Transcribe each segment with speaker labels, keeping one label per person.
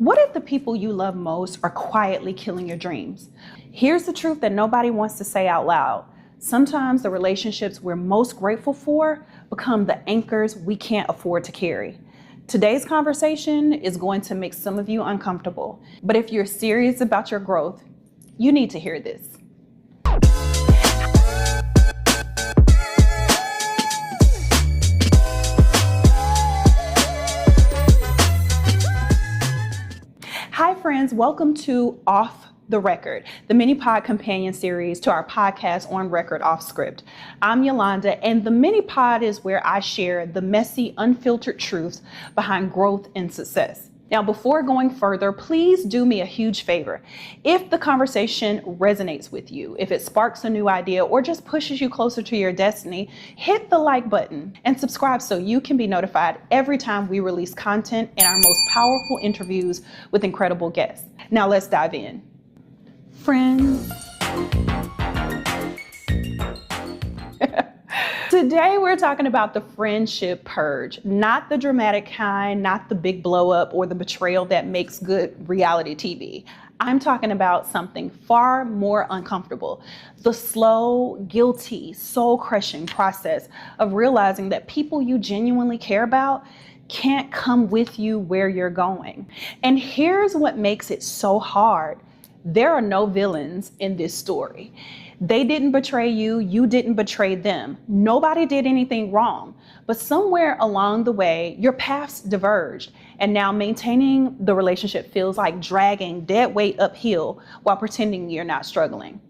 Speaker 1: What if the people you love most are quietly killing your dreams? Here's the truth that nobody wants to say out loud. Sometimes the relationships we're most grateful for become the anchors we can't afford to carry. Today's conversation is going to make some of you uncomfortable, but if you're serious about your growth, you need to hear this. Hi friends, welcome to Off the Record, the mini pod companion series to our podcast On Record Off Script. I'm Yolanda, and the mini pod is where I share the messy, unfiltered truths behind growth and success. Now, before going further, please do me a huge favor. If the conversation resonates with you, if it sparks a new idea or just pushes you closer to your destiny, hit the like button and subscribe so you can be notified every time we release content and our most powerful interviews with incredible guests. Now let's dive in. Friends. Today, we're talking about the friendship purge, not the dramatic kind, not the big blow up or the betrayal that makes good reality TV. I'm talking about something far more uncomfortable, the slow, guilty, soul-crushing process of realizing that people you genuinely care about can't come with you where you're going. And here's what makes it so hard. There are no villains in this story. They didn't betray you, you didn't betray them. Nobody did anything wrong. But somewhere along the way, your paths diverged. And now maintaining the relationship feels like dragging dead weight uphill while pretending you're not struggling.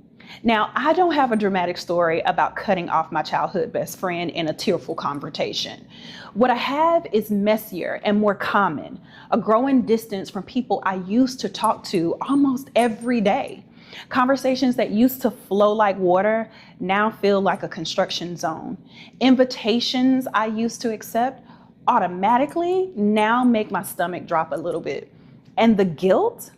Speaker 1: Now, I don't have a dramatic story about cutting off my childhood best friend in a tearful confrontation. What I have is messier and more common, a growing distance from people I used to talk to almost every day. Conversations that used to flow like water now feel like a construction zone. Invitations I used to accept automatically now make my stomach drop a little bit. And the guilt?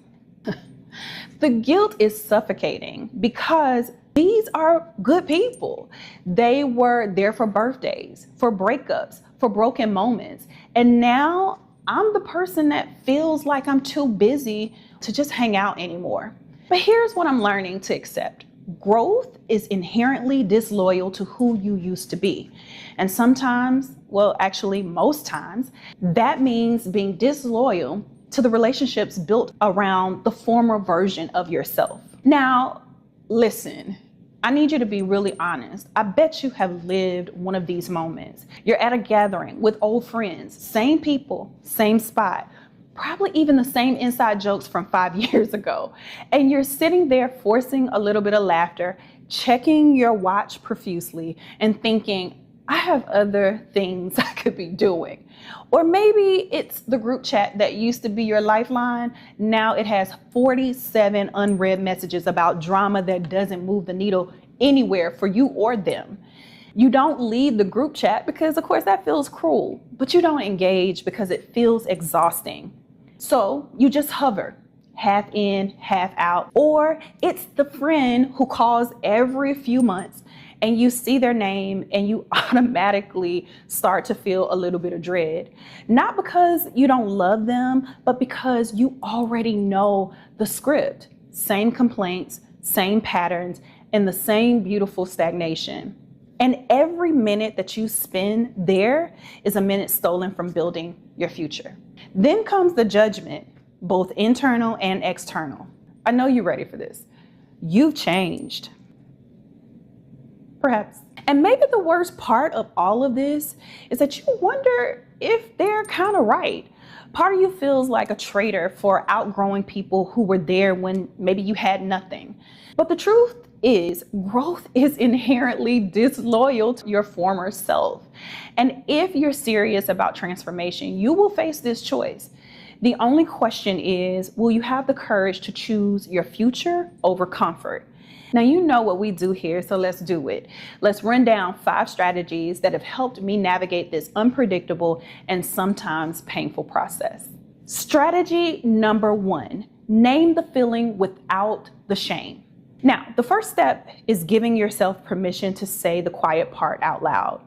Speaker 1: The guilt is suffocating because these are good people. They were there for birthdays, for breakups, for broken moments. And now I'm the person that feels like I'm too busy to just hang out anymore. But here's what I'm learning to accept. Growth is inherently disloyal to who you used to be. And sometimes, well, actually most times, that means being disloyal to the relationships built around the former version of yourself. Now, listen, I need you to be really honest. I bet you have lived one of these moments. You're at a gathering with old friends, same people, same spot, probably even the same inside jokes from 5 years ago. And you're sitting there forcing a little bit of laughter, checking your watch profusely and thinking, I have other things I could be doing. Or maybe it's the group chat that used to be your lifeline. Now it has 47 unread messages about drama that doesn't move the needle anywhere for you or them. You don't leave the group chat because, of course, that feels cruel, but you don't engage because it feels exhausting. So you just hover, half in, half out, or it's the friend who calls every few months and you see their name and you automatically start to feel a little bit of dread. Not because you don't love them, but because you already know the script. Same complaints, same patterns, and the same beautiful stagnation. And every minute that you spend there is a minute stolen from building your future. Then comes the judgment, both internal and external. I know you're ready for this. You've changed. Perhaps. And maybe the worst part of all of this is that you wonder if they're kind of right. Part of you feels like a traitor for outgrowing people who were there when maybe you had nothing. But the truth is, growth is inherently disloyal to your former self. And if you're serious about transformation, you will face this choice. The only question is, will you have the courage to choose your future over comfort? Now, you know what we do here, so let's do it. Let's run down 5 strategies that have helped me navigate this unpredictable and sometimes painful process. Strategy number 1, name the feeling without the shame. Now, the first step is giving yourself permission to say the quiet part out loud.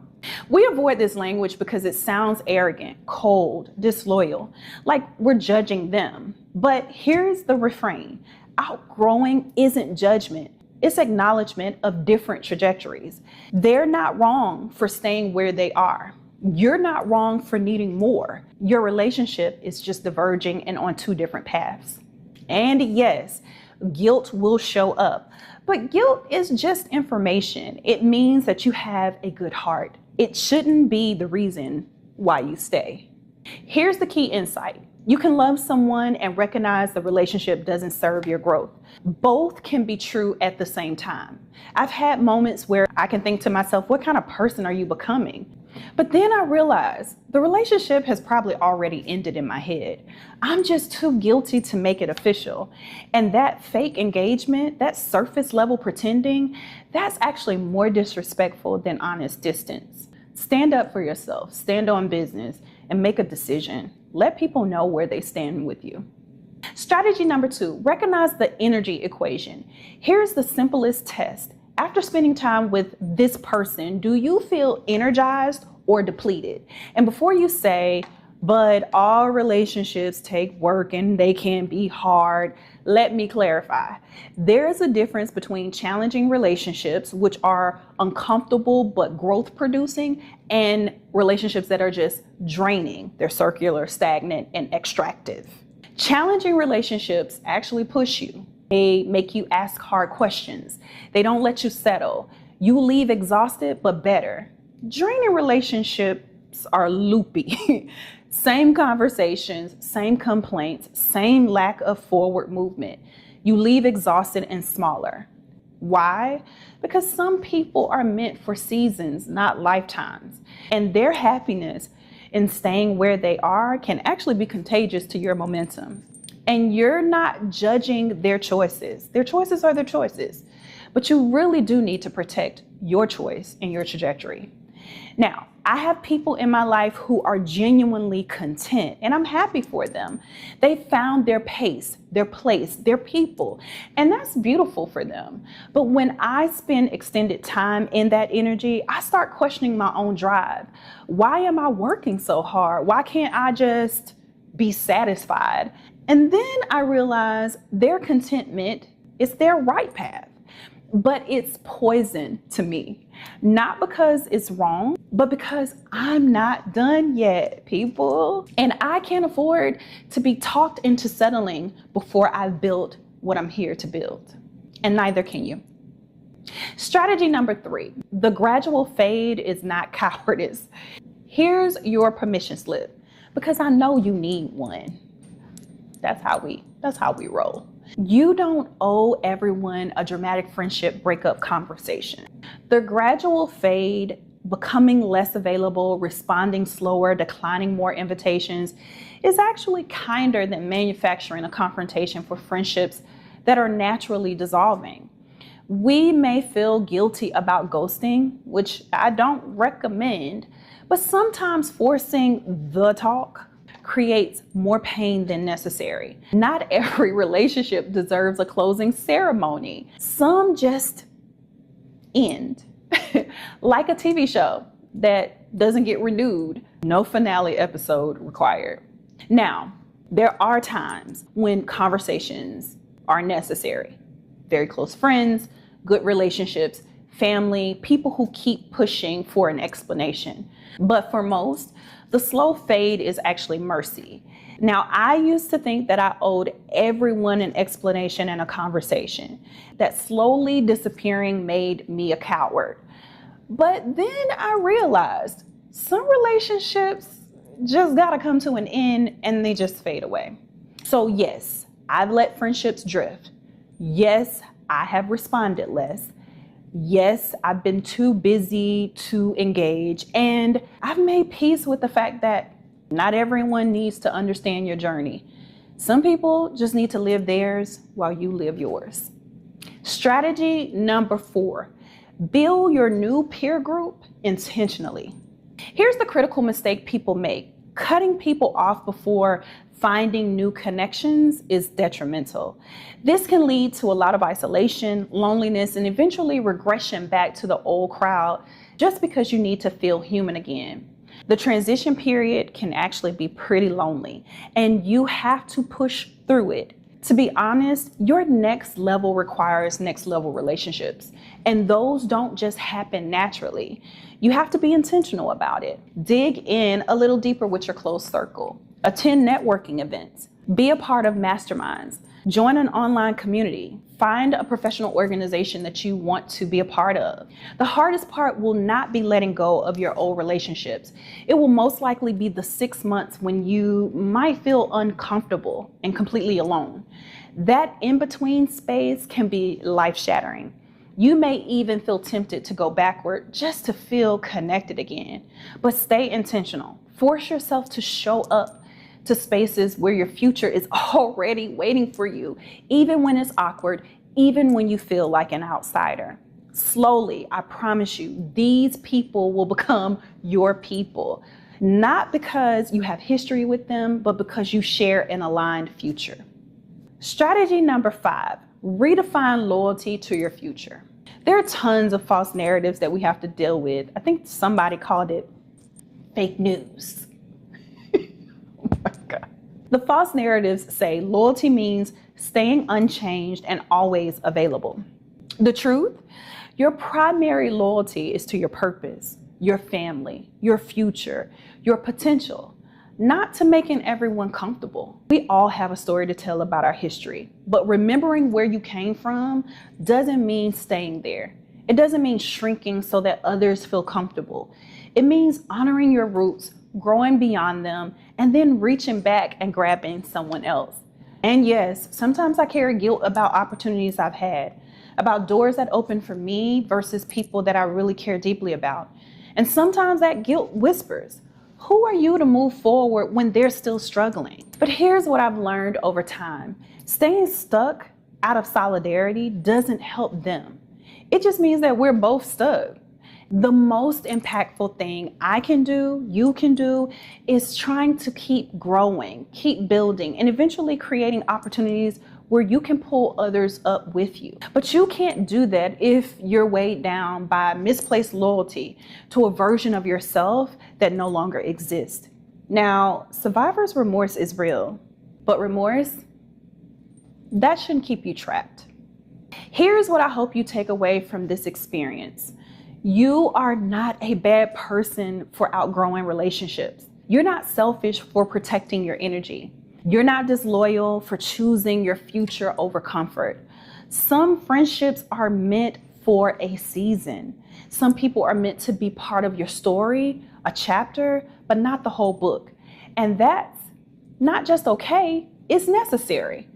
Speaker 1: We avoid this language because it sounds arrogant, cold, disloyal, like we're judging them. But here's the refrain. Outgrowing isn't judgment. It's acknowledgement of different trajectories. They're not wrong for staying where they are. You're not wrong for needing more. Your relationship is just diverging and on two different paths. And yes, guilt will show up, but guilt is just information. It means that you have a good heart. It shouldn't be the reason why you stay. Here's the key insight. You can love someone and recognize the relationship doesn't serve your growth. Both can be true at the same time. I've had moments where I can think to myself, what kind of person are you becoming? But then I realize the relationship has probably already ended in my head. I'm just too guilty to make it official. And that fake engagement, that surface level pretending, that's actually more disrespectful than honest distance. Stand up for yourself, stand on business, and make a decision. Let people know where they stand with you. Strategy number 2, recognize the energy equation. Here's the simplest test. After spending time with this person, do you feel energized or depleted? And before you say, but all relationships take work and they can be hard, let me clarify. There is a difference between challenging relationships, which are uncomfortable but growth producing, and relationships that are just draining. They're circular, stagnant, and extractive. Challenging relationships actually push you. They make you ask hard questions. They don't let you settle. You leave exhausted, but better. Draining relationships are loopy. Same conversations, same complaints, same lack of forward movement. You leave exhausted and smaller. Why? Because some people are meant for seasons, not lifetimes. And their happiness in staying where they are can actually be contagious to your momentum. And you're not judging their choices. Their choices are their choices. But you really do need to protect your choice and your trajectory. Now, I have people in my life who are genuinely content, and I'm happy for them. They found their pace, their place, their people, and that's beautiful for them. But when I spend extended time in that energy, I start questioning my own drive. Why am I working so hard? Why can't I just be satisfied? And then I realize their contentment is their right path, but it's poison to me. Not because it's wrong, but because I'm not done yet, people. And I can't afford to be talked into settling before I've built what I'm here to build. And neither can you. Strategy number 3, the gradual fade is not cowardice. Here's your permission slip, because I know you need one. That's how we roll. You don't owe everyone a dramatic friendship breakup conversation. The gradual fade, becoming less available, responding slower, declining more invitations, is actually kinder than manufacturing a confrontation for friendships that are naturally dissolving. We may feel guilty about ghosting, which I don't recommend, but sometimes forcing the talk creates more pain than necessary. Not every relationship deserves a closing ceremony. Some just end. Like a TV show that doesn't get renewed. No finale episode required. Now, there are times when conversations are necessary. Very close friends, good relationships, family, people who keep pushing for an explanation. But for most, the slow fade is actually mercy. Now, I used to think that I owed everyone an explanation and a conversation. That slowly disappearing made me a coward. But then I realized some relationships just gotta come to an end and they just fade away. So yes, I've let friendships drift. Yes, I have responded less. Yes, I've been too busy to engage, and I've made peace with the fact that not everyone needs to understand your journey. Some people just need to live theirs while you live yours. Strategy number 4, build your new peer group intentionally. Here's the critical mistake people make. Cutting people off before finding new connections is detrimental. This can lead to a lot of isolation, loneliness, and eventually regression back to the old crowd just because you need to feel human again. The transition period can actually be pretty lonely, and you have to push through it. To be honest, your next level requires next level relationships, and those don't just happen naturally. You have to be intentional about it. Dig in a little deeper with your close circle. Attend networking events. Be a part of masterminds. Join an online community. Find a professional organization that you want to be a part of. The hardest part will not be letting go of your old relationships. It will most likely be the 6 months when you might feel uncomfortable and completely alone. That in-between space can be life-shattering. You may even feel tempted to go backward just to feel connected again. But stay intentional. Force yourself to show up to spaces where your future is already waiting for you, even when it's awkward, even when you feel like an outsider. Slowly, I promise you, these people will become your people. Not because you have history with them, but because you share an aligned future. Strategy number 5, redefine loyalty to your future. There are tons of false narratives that we have to deal with. I think somebody called it fake news. Oh my God. The false narratives say loyalty means staying unchanged and always available. The truth, your primary loyalty is to your purpose, your family, your future, your potential, not to making everyone comfortable. We all have a story to tell about our history, but remembering where you came from doesn't mean staying there. It doesn't mean shrinking so that others feel comfortable. It means honoring your roots, growing beyond them, and then reaching back and grabbing someone else. And yes, sometimes I carry guilt about opportunities I've had, about doors that open for me versus people that I really care deeply about. And sometimes that guilt whispers, who are you to move forward when they're still struggling? But here's what I've learned over time. Staying stuck out of solidarity doesn't help them. It just means that we're both stuck. The most impactful thing I can do, you can do, is trying to keep growing, keep building, and eventually creating opportunities where you can pull others up with you. But you can't do that if you're weighed down by misplaced loyalty to a version of yourself that no longer exists. Now, survivor's remorse is real, but remorse, that shouldn't keep you trapped. Here's what I hope you take away from this experience. You are not a bad person for outgrowing relationships. You're not selfish for protecting your energy. You're not disloyal for choosing your future over comfort. Some friendships are meant for a season. Some people are meant to be part of your story, a chapter, but not the whole book. And that's not just okay, it's necessary.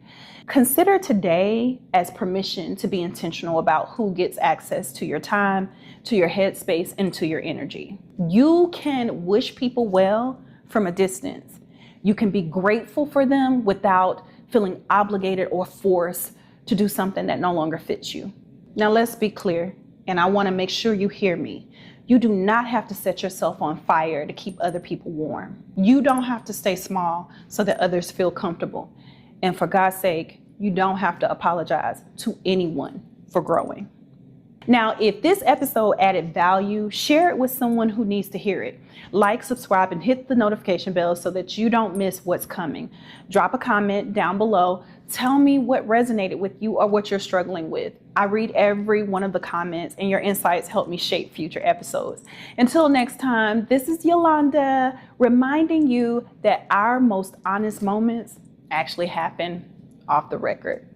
Speaker 1: Consider today as permission to be intentional about who gets access to your time, to your headspace, and to your energy. You can wish people well from a distance. You can be grateful for them without feeling obligated or forced to do something that no longer fits you. Now let's be clear, and I want to make sure you hear me. You do not have to set yourself on fire to keep other people warm. You don't have to stay small so that others feel comfortable. And for God's sake, you don't have to apologize to anyone for growing. Now, if this episode added value, share it with someone who needs to hear it. Like, subscribe, and hit the notification bell so that you don't miss what's coming. Drop a comment down below. Tell me what resonated with you or what you're struggling with. I read every one of the comments, and your insights help me shape future episodes. Until next time, this is Yolanda reminding you that our most honest moments actually happen off the record.